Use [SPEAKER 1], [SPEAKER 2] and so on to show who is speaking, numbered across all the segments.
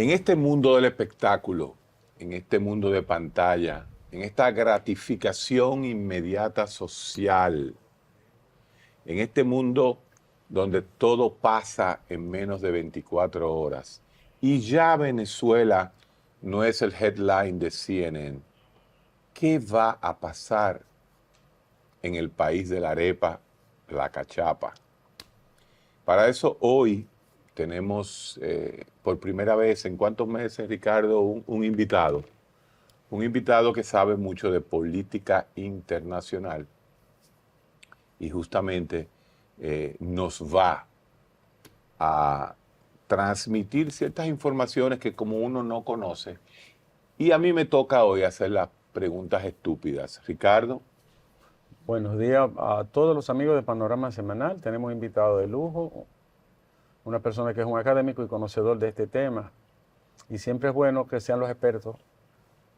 [SPEAKER 1] En este mundo del espectáculo, en este mundo de pantalla, en esta gratificación inmediata social, en este mundo donde todo pasa en menos de 24 horas, y ya Venezuela no es el headline de CNN, ¿qué va a pasar en el país de la arepa, la cachapa? Para eso hoy tenemos por primera vez, ¿en cuántos meses, Ricardo, un invitado? Un invitado que sabe mucho de política internacional y justamente nos va a transmitir ciertas informaciones que como uno no conoce. Y a mí me toca hoy hacer las preguntas estúpidas. Ricardo.
[SPEAKER 2] Buenos días a todos los amigos de Panorama Semanal. Tenemos invitado de lujo, una persona que es un académico y conocedor de este tema. Y siempre es bueno que sean los expertos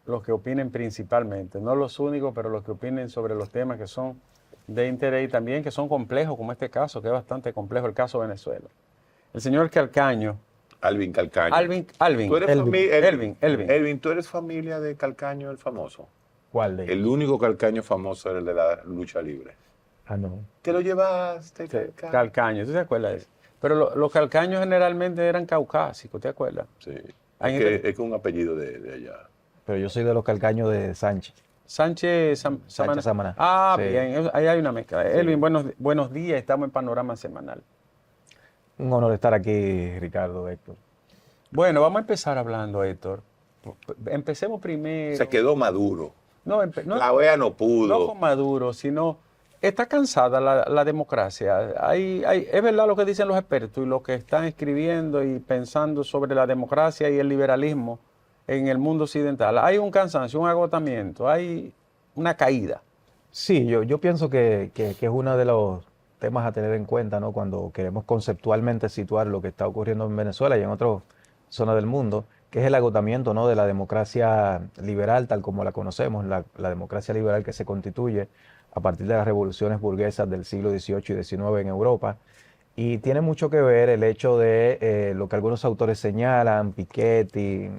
[SPEAKER 2] los que opinen principalmente, no los únicos, pero los que opinen sobre los temas que son de interés y también que son complejos, como este caso, que es bastante complejo, el caso de Venezuela. El señor Calcaño.
[SPEAKER 1] Alvin Calcaño.
[SPEAKER 2] Elvin.
[SPEAKER 1] ¿Tú eres
[SPEAKER 2] Elvin.
[SPEAKER 1] ¿Tú eres familia de Calcaño, el famoso?
[SPEAKER 3] ¿Cuál de ellos?
[SPEAKER 1] El único Calcaño famoso era el de la lucha libre.
[SPEAKER 3] Ah, no.
[SPEAKER 1] ¿Te lo llevaste,
[SPEAKER 2] Calcaño? Calcaño, ¿tú te acuerdas de eso? Pero los calcaños generalmente eran caucásicos, ¿te acuerdas?
[SPEAKER 1] Sí. Es que un apellido de allá.
[SPEAKER 3] Pero yo soy de los calcaños de Sánchez.
[SPEAKER 2] Sánchez
[SPEAKER 3] Samaná.
[SPEAKER 2] Ah,
[SPEAKER 3] sí.
[SPEAKER 2] Bien, ahí hay una mezcla. Sí. Elvin, buenos días, estamos en Panorama Semanal.
[SPEAKER 3] Un honor estar aquí, Ricardo, Héctor.
[SPEAKER 2] Bueno, vamos a empezar hablando, Héctor. Empecemos primero.
[SPEAKER 1] Se quedó Maduro. La OEA no pudo.
[SPEAKER 2] No con Maduro, sino está cansada la democracia. Es verdad lo que dicen los expertos y los que están escribiendo y pensando sobre la democracia y el liberalismo en el mundo occidental. Hay un cansancio, un agotamiento, hay una caída.
[SPEAKER 3] Sí, yo pienso que es uno de los temas a tener en cuenta, ¿no? Cuando queremos conceptualmente situar lo que está ocurriendo en Venezuela y en otras zonas del mundo, que es el agotamiento, ¿no?, de la democracia liberal tal como la conocemos, la democracia liberal que se constituye a partir de las revoluciones burguesas del siglo XVIII y XIX en Europa. Y tiene mucho que ver el hecho de lo que algunos autores señalan, Piketty,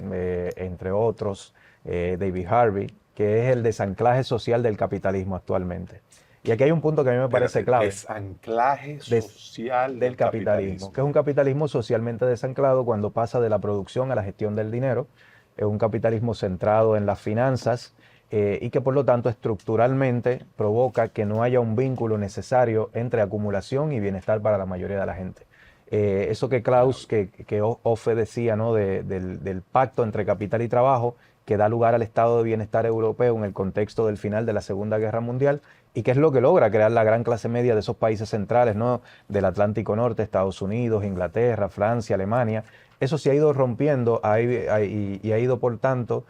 [SPEAKER 3] entre otros, David Harvey, que es el desanclaje social del capitalismo actualmente. Y aquí hay un punto que a mí me parece clave.
[SPEAKER 1] Desanclaje social
[SPEAKER 3] del capitalismo, que es un capitalismo socialmente desanclado cuando pasa de la producción a la gestión del dinero. Es un capitalismo centrado en las finanzas y que por lo tanto estructuralmente provoca que no haya un vínculo necesario entre acumulación y bienestar para la mayoría de la gente. Eso que Klaus, que Offe decía, ¿no?, del pacto entre capital y trabajo, que da lugar al estado de bienestar europeo en el contexto del final de la Segunda Guerra Mundial, y que es lo que logra crear la gran clase media de esos países centrales, ¿no?, del Atlántico Norte, Estados Unidos, Inglaterra, Francia, Alemania. Eso se ha ido rompiendo y ha ido, por tanto,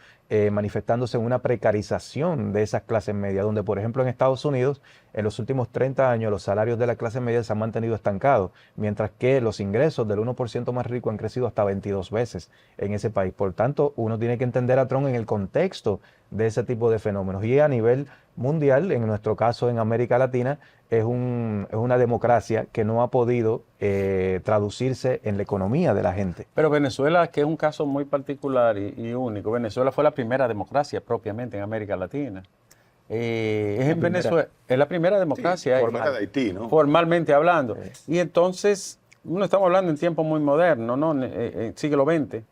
[SPEAKER 3] manifestándose en una precarización de esas clases medias, donde, por ejemplo, en Estados Unidos, en los últimos 30 años, los salarios de la clase media se han mantenido estancados, mientras que los ingresos del 1% más rico han crecido hasta 22 veces en ese país. Por tanto, uno tiene que entender a Trump en el contexto de ese tipo de fenómenos. Y a nivel mundial, en nuestro caso en América Latina, es una democracia que no ha podido traducirse en la economía de la gente.
[SPEAKER 2] Pero Venezuela, que es un caso muy particular y único, Venezuela fue la primera democracia propiamente en América Latina. Venezuela, es la primera democracia.
[SPEAKER 1] Sí, fuera de Haití, ¿no?
[SPEAKER 2] Formalmente hablando. Y entonces, no estamos hablando en tiempos muy modernos, ¿no? Siglo XX.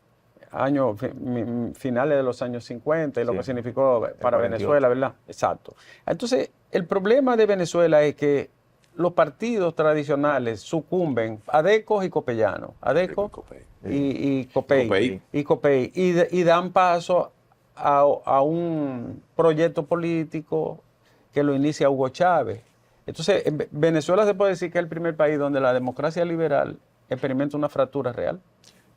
[SPEAKER 2] Finales de los años 50 y lo que significó para Venezuela, ¿verdad? Exacto. Entonces, el problema de Venezuela es que los partidos tradicionales sucumben, ADECO y copellanos, ADECO y COPEI, y dan paso a un proyecto político que lo inicia Hugo Chávez. Entonces, en Venezuela se puede decir que es el primer país donde la democracia liberal experimenta una fractura real.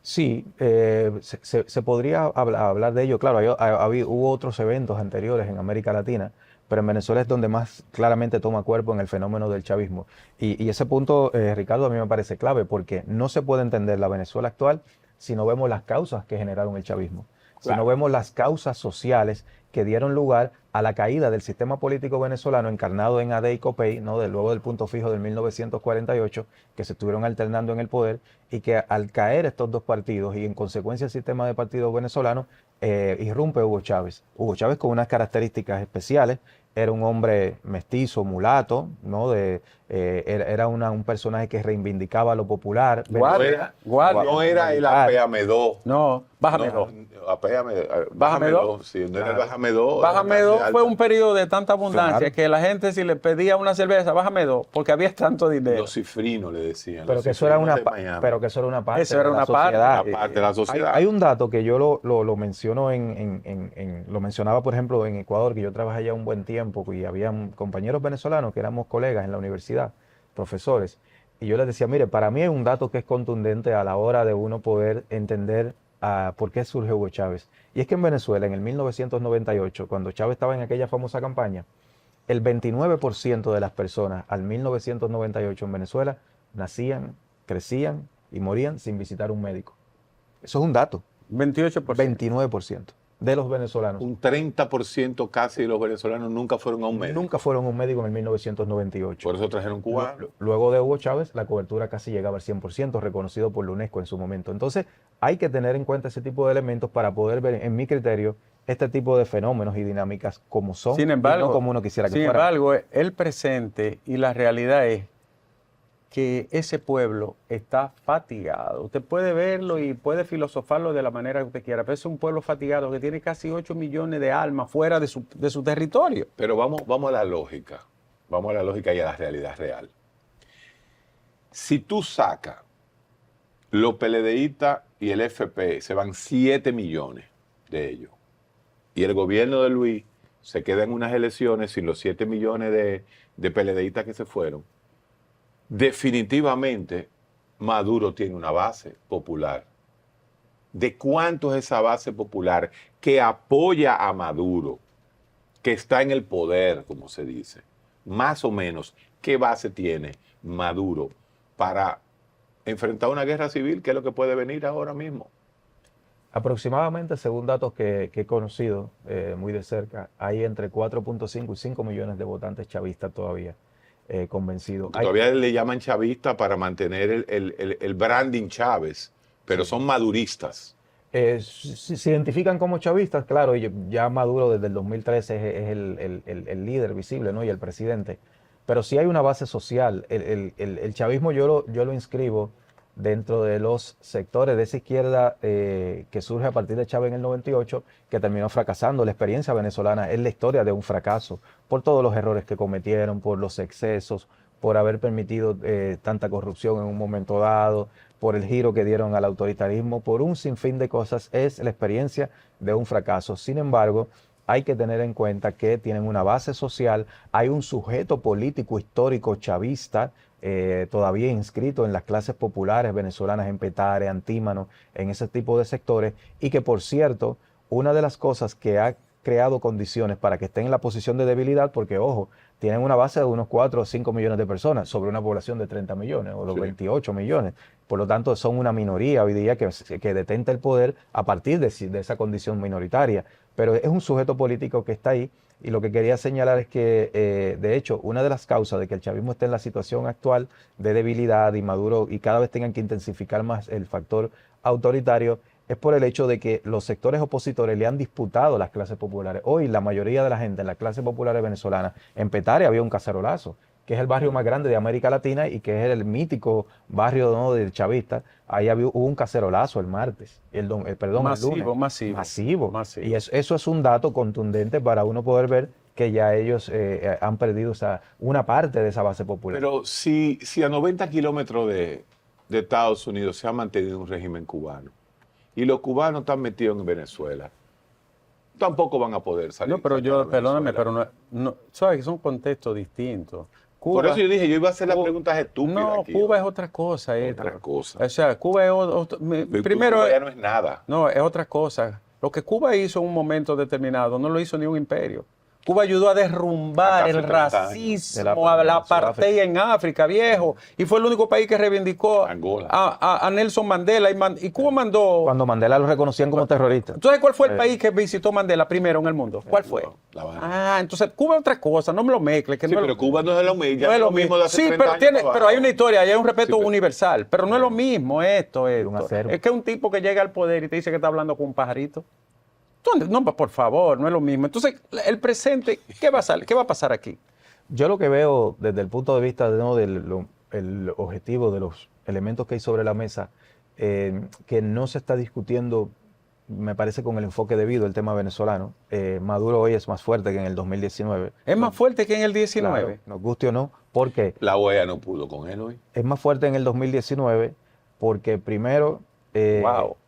[SPEAKER 3] Sí, se podría hablar de ello. Claro, hubo otros eventos anteriores en América Latina, pero en Venezuela es donde más claramente toma cuerpo en el fenómeno del chavismo. Y ese punto, Ricardo, a mí me parece clave, porque no se puede entender la Venezuela actual si no vemos las causas que generaron el chavismo, si no vemos las causas sociales que dieron lugar a la caída del sistema político venezolano encarnado en ADE y COPEI, ¿no? Luego del punto fijo del 1948, que se estuvieron alternando en el poder, y que al caer estos dos partidos y en consecuencia el sistema de partidos venezolanos, irrumpe Hugo Chávez. Hugo Chávez con unas características especiales. Era un hombre mestizo, mulato, ¿no? Era un personaje que reivindicaba lo popular.
[SPEAKER 1] No era el Apéame-do.
[SPEAKER 2] No, Bájame-do.
[SPEAKER 1] Bájame-do. Sí, no era el Bájame-do.
[SPEAKER 2] Bájame-do fue un periodo de tanta abundancia que la gente, si le pedía una cerveza, Bájame-do, porque había tanto dinero.
[SPEAKER 1] Los cifrinos le decían.
[SPEAKER 3] Pero que eso era una parte
[SPEAKER 2] eso era una
[SPEAKER 3] parte
[SPEAKER 1] de la sociedad.
[SPEAKER 3] Hay un dato que yo lo menciono lo mencionaba, por ejemplo, en Ecuador, que yo trabajé allá un buen tiempo y había compañeros venezolanos que éramos colegas en la universidad, profesores, y yo les decía, mire, para mí hay un dato que es contundente a la hora de uno poder entender por qué surge Hugo Chávez. Y es que en Venezuela, en el 1998, cuando Chávez estaba en aquella famosa campaña, el 29% de las personas al 1998 en Venezuela nacían, crecían y morían sin visitar un médico. Eso es un dato.
[SPEAKER 2] 28%.
[SPEAKER 3] 29% de los venezolanos.
[SPEAKER 1] Un 30% casi de los venezolanos nunca fueron a un médico.
[SPEAKER 3] Nunca fueron a un médico en el 1998.
[SPEAKER 1] Por eso trajeron cubanos.
[SPEAKER 3] Luego de Hugo Chávez, la cobertura casi llegaba al 100%, reconocido por la UNESCO en su momento. Entonces, hay que tener en cuenta ese tipo de elementos para poder ver, en mi criterio, este tipo de fenómenos y dinámicas como son,
[SPEAKER 2] sin embargo,
[SPEAKER 3] y no como uno quisiera que fuera.
[SPEAKER 2] Sin embargo, el presente y la realidad es que ese pueblo está fatigado. Usted puede verlo y puede filosofarlo de la manera que usted quiera, pero es un pueblo fatigado que tiene casi 8 millones de almas fuera de su territorio.
[SPEAKER 1] Pero vamos a la lógica. Vamos a la lógica y a la realidad real. Si tú sacas los PLDistas y el FP, se van 7 millones de ellos. Y el gobierno de Luis se queda en unas elecciones sin los 7 millones de PLDistas que se fueron. Definitivamente Maduro tiene una base popular. ¿De cuánto es esa base popular que apoya a Maduro, que está en el poder, como se dice? Más o menos, ¿qué base tiene Maduro para enfrentar una guerra civil, que es lo que puede venir ahora mismo?
[SPEAKER 3] Aproximadamente, según datos que he conocido muy de cerca, hay entre 4.5 y 5 millones de votantes chavistas todavía. Convencido.
[SPEAKER 1] Todavía le llaman chavista para mantener el branding Chávez, pero son maduristas.
[SPEAKER 3] Se identifican como chavistas, claro, y ya Maduro desde el 2013 es el líder visible, ¿no? Y el presidente. Pero sí hay una base social. El chavismo yo lo inscribo dentro de los sectores de esa izquierda que surge a partir de Chávez en el 98, que terminó fracasando. La experiencia venezolana es la historia de un fracaso, por todos los errores que cometieron, por los excesos, por haber permitido tanta corrupción en un momento dado, por el giro que dieron al autoritarismo, por un sinfín de cosas. Es la experiencia de un fracaso. Sin embargo, hay que tener en cuenta que tienen una base social, hay un sujeto político histórico chavista todavía inscrito en las clases populares venezolanas, en Petare, Antímano, en ese tipo de sectores, y que, por cierto, una de las cosas que ha creado condiciones para que estén en la posición de debilidad, porque, ojo, tienen una base de unos 4 o 5 millones de personas sobre una población de 30 millones o los 28 millones. Por lo tanto, son una minoría hoy día que detenta el poder a partir de esa condición minoritaria. Pero es un sujeto político que está ahí, y lo que quería señalar es que, de hecho, una de las causas de que el chavismo esté en la situación actual de debilidad y Maduro y cada vez tengan que intensificar más el factor autoritario es por el hecho de que los sectores opositores le han disputado a las clases populares. Hoy la mayoría de la gente en las clases populares venezolanas, en Petare había un cacerolazo, que es el barrio más grande de América Latina y que es el mítico barrio, ¿no?, del chavista. Ahí hubo un cacerolazo el martes, el lunes. Masivo. Y eso es un dato contundente para uno poder ver que ya ellos han perdido una parte de esa base popular.
[SPEAKER 1] Pero si a 90 kilómetros de Estados Unidos se ha mantenido un régimen cubano y los cubanos están metidos en Venezuela, tampoco van a poder salir.
[SPEAKER 2] No, pero perdóname, pero no, sabes que son contextos distintos. Cuba,
[SPEAKER 1] por eso yo dije, yo iba a hacer las preguntas estúpidas.
[SPEAKER 2] No,
[SPEAKER 1] aquí,
[SPEAKER 2] Cuba es otra cosa.
[SPEAKER 1] Otra cosa.
[SPEAKER 2] O sea, Cuba es primero,
[SPEAKER 1] Cuba ya no es nada.
[SPEAKER 2] No, es otra cosa. Lo que Cuba hizo en un momento determinado no lo hizo ni un imperio. Cuba ayudó a derrumbar el racismo, a la apartheid en África, viejo. Y fue el único país que reivindicó a Nelson Mandela. Y Cuba mandó...
[SPEAKER 3] Cuando Mandela lo reconocían como terrorista.
[SPEAKER 2] ¿Entonces cuál fue el país que visitó Mandela primero en el mundo? ¿Cuál fue? Entonces Cuba es otra cosa, no me lo mezcles.
[SPEAKER 1] Sí, pero Cuba no es lo mismo.
[SPEAKER 2] No es lo mismo de hace 30 años. Pero hay una historia, hay un respeto universal. Pero no es lo mismo esto. Es que un tipo que llega al poder y te dice que está hablando con un pajarito. No, por favor, no es lo mismo. Entonces, el presente, ¿qué va a pasar aquí?
[SPEAKER 3] Yo lo que veo desde el punto de vista del objetivo de los elementos que hay sobre la mesa, que no se está discutiendo, me parece, con el enfoque debido el tema venezolano. Maduro hoy es más fuerte que en el 2019.
[SPEAKER 2] ¿Es más fuerte que en el 19?
[SPEAKER 3] Claro, nos guste o no, porque...
[SPEAKER 1] La OEA no pudo con él hoy.
[SPEAKER 3] Es más fuerte en el 2019 porque primero...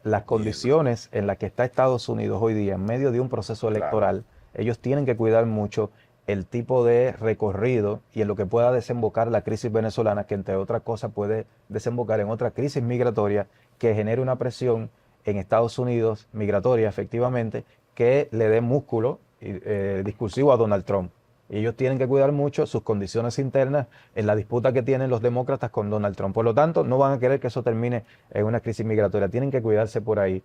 [SPEAKER 3] las condiciones en las que está Estados Unidos hoy día, en medio de un proceso electoral, ellos tienen que cuidar mucho el tipo de recorrido y en lo que pueda desembocar la crisis venezolana, que entre otras cosas puede desembocar en otra crisis migratoria que genere una presión en Estados Unidos, migratoria efectivamente, que le dé músculo discursivo a Donald Trump. Y ellos tienen que cuidar mucho sus condiciones internas en la disputa que tienen los demócratas con Donald Trump. Por lo tanto, no van a querer que eso termine en una crisis migratoria. Tienen que cuidarse por ahí.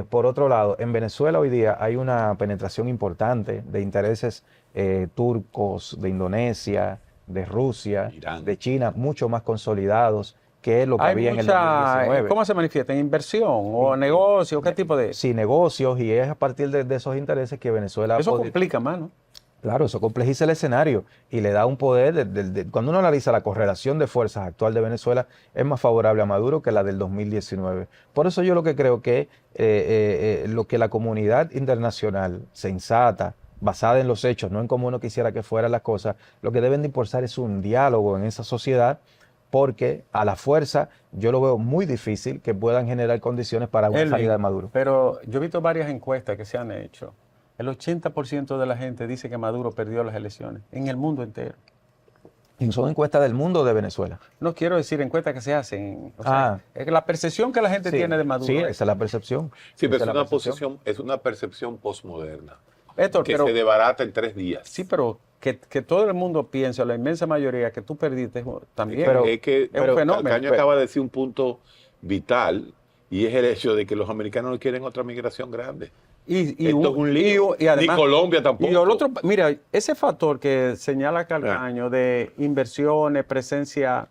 [SPEAKER 3] Por otro lado, en Venezuela hoy día hay una penetración importante de intereses turcos, de Indonesia, de Rusia,
[SPEAKER 1] Irán,
[SPEAKER 3] de China, mucho más consolidados que lo que había en el 2019.
[SPEAKER 2] ¿Cómo se manifiesta? ¿En inversión o negocio? ¿Qué tipo de...?
[SPEAKER 3] Sí, negocios, y es a partir de esos intereses que Venezuela...
[SPEAKER 2] Eso complica más, ¿no?
[SPEAKER 3] Claro, eso complejiza el escenario y le da un poder. Cuando uno analiza la correlación de fuerzas actual de Venezuela, es más favorable a Maduro que la del 2019. Por eso yo lo que creo que lo que la comunidad internacional sensata, basada en los hechos, no en cómo uno quisiera que fueran las cosas, lo que deben de impulsar es un diálogo en esa sociedad, porque a la fuerza yo lo veo muy difícil que puedan generar condiciones para una salida de Maduro.
[SPEAKER 2] Pero yo he visto varias encuestas que se han hecho. El 80% de la gente dice que Maduro perdió las elecciones en el mundo entero.
[SPEAKER 3] ¿Y son encuestas del mundo o de Venezuela?
[SPEAKER 2] No quiero decir encuestas que se hacen. O sea, es la percepción que la gente tiene de Maduro.
[SPEAKER 3] Sí, esa es la percepción.
[SPEAKER 1] Sí, pero es una percepción postmoderna.
[SPEAKER 2] Héctor,
[SPEAKER 1] que se debarata en 3 días.
[SPEAKER 2] Sí, pero que todo el mundo piense, la inmensa mayoría, que tú perdiste también.
[SPEAKER 1] Pero
[SPEAKER 2] un fenómeno.
[SPEAKER 1] Calcaño acaba de decir un punto vital, y es el hecho de que los americanos no quieren otra migración grande. Esto es un lío.
[SPEAKER 2] Y además,
[SPEAKER 1] ni Colombia tampoco.
[SPEAKER 2] Y el otro, mira, ese factor que señala Calcaño de inversiones, presencia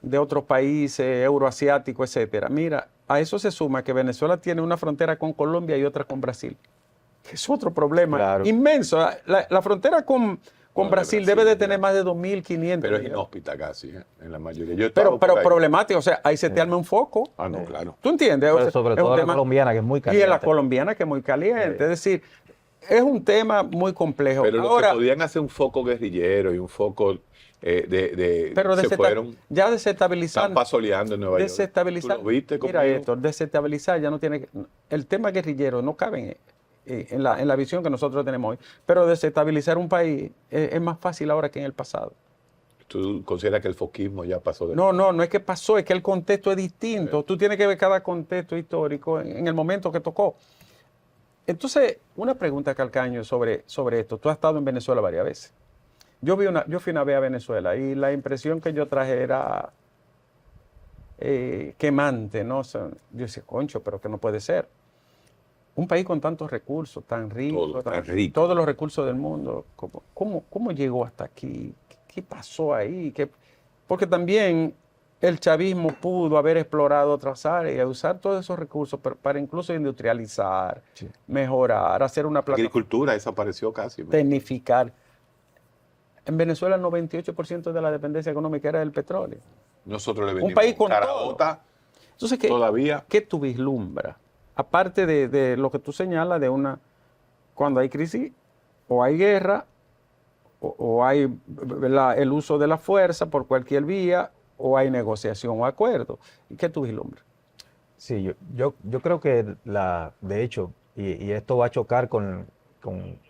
[SPEAKER 2] de otros países, euroasiáticos, etcétera. Mira, a eso se suma que Venezuela tiene una frontera con Colombia y otra con Brasil. Es otro problema inmenso. La frontera con Brasil debe de tener más de 2.500.
[SPEAKER 1] Pero es inhóspita casi, en la mayoría.
[SPEAKER 2] Pero problemático, o sea, ahí se te arma un foco.
[SPEAKER 1] Ah, no, claro.
[SPEAKER 2] ¿Tú entiendes?
[SPEAKER 3] Pero sobre todo la colombiana, que es muy caliente.
[SPEAKER 2] Y la colombiana, que es muy caliente. Es decir, es un tema muy complejo.
[SPEAKER 1] Pero ahora, lo que podían hacer un foco guerrillero y un foco
[SPEAKER 2] pero
[SPEAKER 1] se fueron
[SPEAKER 2] ya desestabilizando.
[SPEAKER 1] Están pasoleando en Nueva York.
[SPEAKER 2] Desestabilizar.
[SPEAKER 1] ¿Tú lo viste
[SPEAKER 2] mira esto, desestabilizar ya no tiene... El tema guerrillero no cabe en la visión que nosotros tenemos hoy. Pero desestabilizar un país es más fácil ahora que en el pasado.
[SPEAKER 1] ¿Tú consideras que el foquismo ya pasó?
[SPEAKER 2] No es que pasó, es que el contexto es distinto. Tú tienes que ver cada contexto histórico en el momento que tocó. Entonces, una pregunta, Calcaño, sobre esto. Tú has estado en Venezuela varias veces. Yo fui una vez a Venezuela y la impresión que yo traje era quemante, ¿no? O sea, yo decía, concho, pero que no puede ser. Un país con tantos recursos, tan rico, todos los recursos del mundo, ¿cómo llegó hasta aquí? ¿Qué pasó ahí? Porque también el chavismo pudo haber explorado otras áreas, usar todos esos recursos para incluso industrializar, mejorar, hacer una plataforma.
[SPEAKER 1] La agricultura desapareció casi.
[SPEAKER 2] Tecnificar. En Venezuela el 98% de la dependencia económica era del petróleo.
[SPEAKER 1] Nosotros le vendimos
[SPEAKER 2] un país con
[SPEAKER 1] Caraota.
[SPEAKER 2] Entonces,
[SPEAKER 1] todavía.
[SPEAKER 2] ¿Qué tú vislumbras? Aparte de lo que tú señalas de cuando hay crisis, o hay guerra, o hay el uso de la fuerza por cualquier vía, o hay negociación o acuerdo. ¿Y qué tú vislumbras?
[SPEAKER 3] Sí, yo creo que de hecho, y esto va a chocar con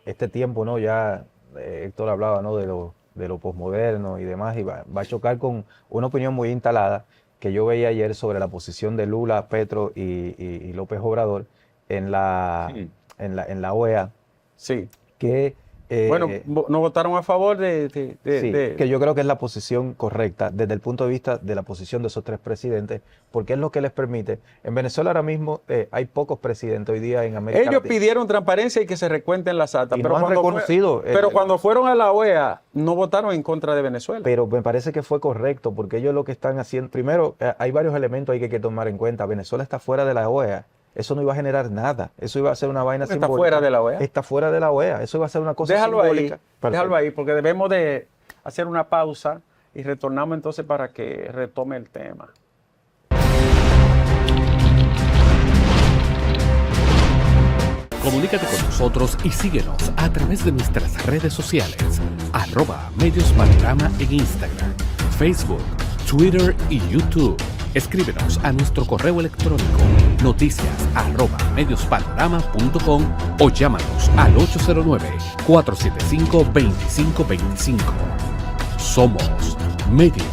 [SPEAKER 3] este tiempo, ¿no? Ya Héctor hablaba, ¿no? de lo posmoderno y demás, y va a chocar con una opinión muy instalada que yo veía ayer sobre la posición de Lula, Petro y López Obrador en la OEA,
[SPEAKER 2] sí,
[SPEAKER 3] que
[SPEAKER 2] Bueno, no votaron a favor
[SPEAKER 3] sí, que yo creo que es la posición correcta desde el punto de vista de la posición de esos 3 presidentes, porque es lo que les permite. En Venezuela ahora mismo hay pocos presidentes hoy día en América
[SPEAKER 2] Ellos
[SPEAKER 3] Latina.
[SPEAKER 2] pidieron transparencia y que se recuenten las actas,
[SPEAKER 3] Y
[SPEAKER 2] pero,
[SPEAKER 3] no han reconocido,
[SPEAKER 2] pero cuando fueron a la OEA no votaron en contra de Venezuela.
[SPEAKER 3] Pero me parece que fue correcto, porque ellos lo que están haciendo, primero, hay varios elementos ahí que hay que tomar en cuenta. Venezuela está fuera de la OEA. Eso no iba a generar nada. Eso iba a ser una vaina simbólica.
[SPEAKER 2] ¿Está fuera de la OEA?
[SPEAKER 3] Está fuera de la OEA. Eso iba a ser una cosa simbólica.
[SPEAKER 2] Déjalo ahí, porque debemos de hacer una pausa y retornamos entonces para que retome el tema.
[SPEAKER 4] Comunícate con nosotros y síguenos a través de nuestras redes sociales. @MediosPanorama en Instagram, Facebook, Twitter y YouTube. Escríbenos a nuestro correo electrónico noticias@mediospanorama.com o llámanos al 809-475-2525. Somos Medios